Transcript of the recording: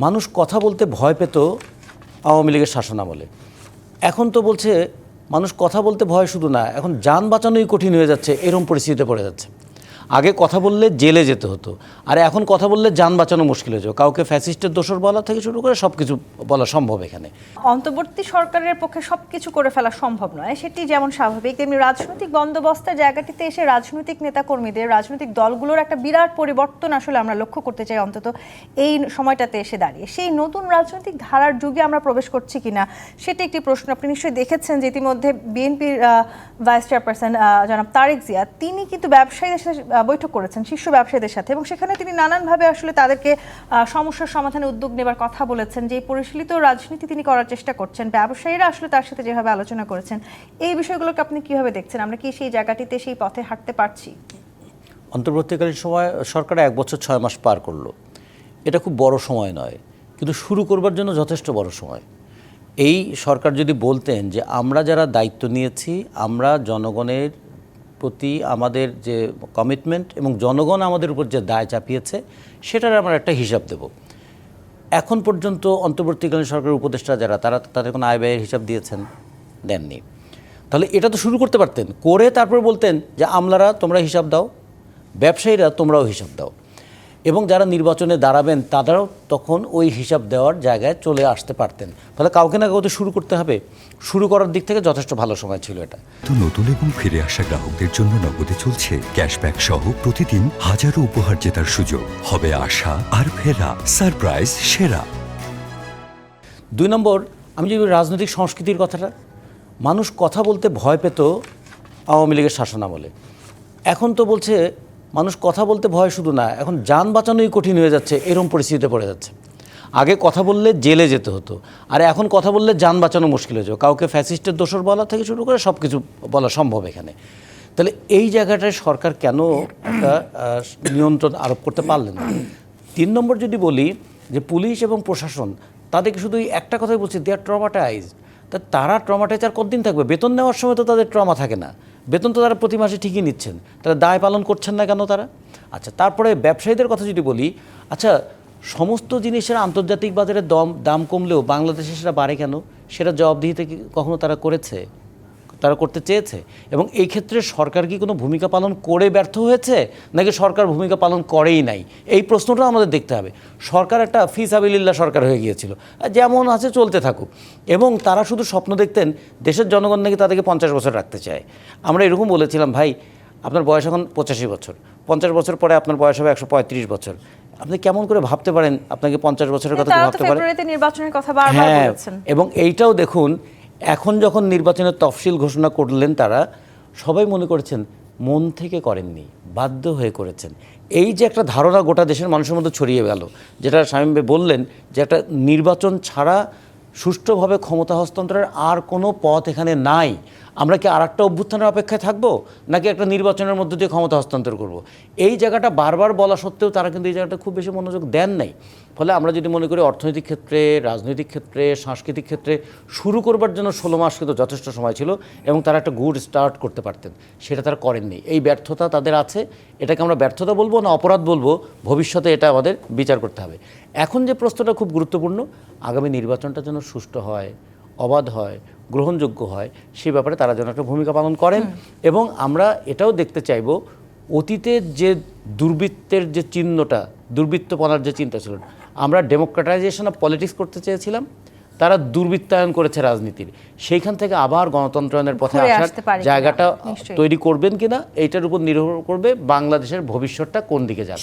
মানুষ কথা বলতে ভয় পেত আওয়ামী লীগের শাসনামলে। এখন তো বলছে মানুষ কথা বলতে ভয় শুধু না, এখন যান বাঁচানোই কঠিন হয়ে যাচ্ছে, এরকম পরিস্থিতিতে পড়ে যাচ্ছে। আগে কথা বললে জেলে যেতে হতো, আর এখন কথা বললে যান বাঁচানো মুশকিল হয়ে যাবে। কাউকে ফ্যাসিস্টের দোসর বলা থেকে শুরু করে সব কিছু বলা সম্ভব এখানে। অন্তর্বর্তী সরকারের পক্ষে সবকিছু করে ফেলা সম্ভব নয়, সেটি যেমন স্বাভাবিক, তেমনি রাজনৈতিক বন্দোবস্তের জায়গাটিতে এসে রাজনৈতিক নেতাকর্মীদের, রাজনৈতিক দলগুলোর একটা বিরাট পরিবর্তন আসলে আমরা লক্ষ্য করতে চাই, অন্তত এই সময়টাতে এসে দাঁড়িয়ে। সেই নতুন রাজনৈতিক ধারার যুগে আমরা প্রবেশ করছি কিনা সেটা একটি প্রশ্ন। আপনি নিশ্চয়ই দেখেছেন যে ইতিমধ্যে বিএনপির ভাইস চেয়ারপারসন জনাব তারেক জিয়া, তিনি কিন্তু ব্যবসায়ীদের সাথে বৈঠক করেছেন, শীর্ষ ব্যবসায়ীদের সাথে, এবং সেখানে তিনি নানানভাবে আসলে তাদেরকে সমস্যার সমাধানে উদ্যোগ নেবার কথা বলেছেন, যে পরিশীলিত রাজনীতি তিনি করার চেষ্টা করছেন। ব্যবসায়ীরা আসলে তার সাথে যেভাবে আলোচনা করেছেন, এই বিষয়গুলোকে আপনি কিভাবে দেখছেন? আমরা কি সেই জায়গাটিতে, সেই পথে হাঁটতে পারছি? অন্তর্বর্তীকালীন সময় সরকার 1 বছর 6 মাস পার করলো, এটা খুব বড় সময় নয়, কিন্তু শুরু করবার জন্য যথেষ্ট বড় সময়। এই সরকার যদি বলতেন যে আমরা যারা দায়িত্ব নিয়েছি, আমরা জনগণের প্রতি আমাদের যে কমিটমেন্ট এবং জনগণ আমাদের উপর যে দায় চাপিয়েছে সেটার আমরা একটা হিসাব দেব। এখন পর্যন্ত অন্তর্বর্তীকালীন সরকারের উপদেষ্টা যারা, তাদের কোনো আয় ব্যয়ের হিসাব দিয়েছেন? দেননি। তাহলে এটা তো শুরু করতে পারতেন, করে তারপর বলতেন যে আমলারা তোমরা হিসাব দাও, ব্যবসায়ীরা তোমরাও হিসাব দাও, এবং যারা নির্বাচনে দাঁড়াবেন তারাও তখন ওই হিসাব দেওয়ার জায়গায় চলে আসতে পারতেন। তাহলে কাউকে না কাউকে শুরু করতে হবে, শুরু করার দিক থেকে যথেষ্ট ভালো সময় ছিল এটা। তো নতুন এবং ফিরে আসা গ্রাহকদের জন্য নগদে চলছে ক্যাশব্যাক সহ প্রতিদিন হাজারো উপহার জেতার সুযোগ। হবে আশা আর ফেরা, সারপ্রাইজ সেরা। 2 নম্বর, আমি যদি রাজনৈতিক সংস্কৃতির কথাটা, মানুষ কথা বলতে ভয় পেত আওয়ামী লীগের শাসনামলে। এখন তো বলছে মানুষ কথা বলতে ভয় শুধু না, এখন যান বাঁচানোই কঠিন হয়ে যাচ্ছে, এরকম পরিস্থিতিতে পড়ে যাচ্ছে। আগে কথা বললে জেলে যেতে হতো, আর এখন কথা বললে যান বাঁচানো মুশকিল হয়ে যাবে। কাউকে ফ্যাসিস্টের দোসর বলা থেকে শুরু করে সব কিছু বলা সম্ভব এখানে। তাহলে এই জায়গাটায় সরকার কেন একটা নিয়ন্ত্রণ আরোপ করতে পারলেন না? 3 নম্বর যদি বলি যে পুলিশ এবং প্রশাসন, তাদেরকে শুধু একটা কথাই বলছি, দে আর ট্রমাটাইজড। তারা ট্রমাটাইজ আর কতদিন থাকবে? বেতন নেওয়ার সময় তো তাদের ট্রমা থাকে না, বেতন তো তারা প্রতি মাসে ঠিকই নিচ্ছেন, তারা দায় পালন করছেন না কেন তারা? আচ্ছা, তারপরে ব্যবসায়ীদের কথা যদি বলি, আচ্ছা সমস্ত জিনিসের আন্তর্জাতিক বাজারে দাম কমলেও বাংলাদেশে সেটা বাড়ে কেন? সেটা জবাবদিহিতে কি কখনো তারা করেছে? তারা করতে চেয়েছে? এবং এই ক্ষেত্রে সরকার কি কোনো ভূমিকা পালন করে ব্যর্থ হয়েছে, নাকি সরকার ভূমিকা পালন করেই নাই? এই প্রশ্নটা আমাদের দেখতে হবে। সরকার একটা ফিসাবিলিল্লাহ সরকার হয়ে গিয়েছিল, যেমন আছে চলতে থাকুক, এবং তারা শুধু স্বপ্ন দেখতেন দেশের জনগণ নাকি তাদেরকে 50 বছর রাখতে চায়। আমরা এরকম বলেছিলাম, ভাই আপনার বয়স এখন 85 বছর, 50 বছর পরে আপনার বয়স হবে 135 বছর, আপনি কেমন করে ভাবতে পারেন আপনাকে 50 বছরের কথা ভাবতে পারেন? নির্বাচনের কথা বারবার বলেছেন। এবং এইটাও দেখুন, এখন যখন নির্বাচনের তফসিল ঘোষণা করলেন তারা, সবাই মনে করেছেন মন থেকে করেননি, বাধ্য হয়ে করেছেন। এই যে একটা ধারণা গোটা দেশের মানুষের মধ্যে ছড়িয়ে গেল, যেটা শামীম ভাই বললেন যে একটা নির্বাচন ছাড়া সুষ্ঠুভাবে ক্ষমতা হস্তান্তরের আর কোনো পথ এখানে নাই। আমরা কি আর একটা অভ্যুত্থানের অপেক্ষায় থাকবো, নাকি একটা নির্বাচনের মধ্য দিয়ে ক্ষমতা হস্তান্তর করব? এই জায়গাটা বারবার বলা সত্ত্বেও তারা কিন্তু এই জায়গাটা খুব বেশি মনোযোগ দেন নাই। ফলে আমরা যদি মনে করি অর্থনৈতিক ক্ষেত্রে, রাজনৈতিক ক্ষেত্রে, সাংস্কৃতিক ক্ষেত্রে শুরু করবার জন্য 16 মাস কিন্তু যথেষ্ট সময় ছিল, এবং তারা একটা গুড স্টার্ট করতে পারতেন, সেটা তারা করেননি। এই ব্যর্থতা তাদের আছে, এটাকে আমরা ব্যর্থতা বলবো না অপরাধ বলবো, ভবিষ্যতে এটা আমাদের বিচার করতে হবে। এখন যে প্রশ্নটা খুব গুরুত্বপূর্ণ, আগামী নির্বাচনটা যেন সুষ্ঠু হয়, অবাধ হয়, গ্রহণযোগ্য হয়, সেই ব্যাপারে তারা যেন একটা ভূমিকা পালন করেন। এবং আমরা এটাও দেখতে চাইব, অতীতের যে দুর্বৃত্তের যে চিহ্নটা, দুর্বৃত্তপনার যে চিন্তা ছিল, আমরা ডেমোক্রেটাইজেশন অফ পলিটিক্স করতে চেয়েছিলাম, তারা দুর্বৃত্তায়ন করেছে রাজনীতির, সেইখান থেকে আবার গণতন্ত্রায়নের পথে আসার জায়গাটা তৈরি করবেন কিনা, এইটার উপর নির্ভর করবে বাংলাদেশের ভবিষ্যৎটা কোন দিকে যাবে।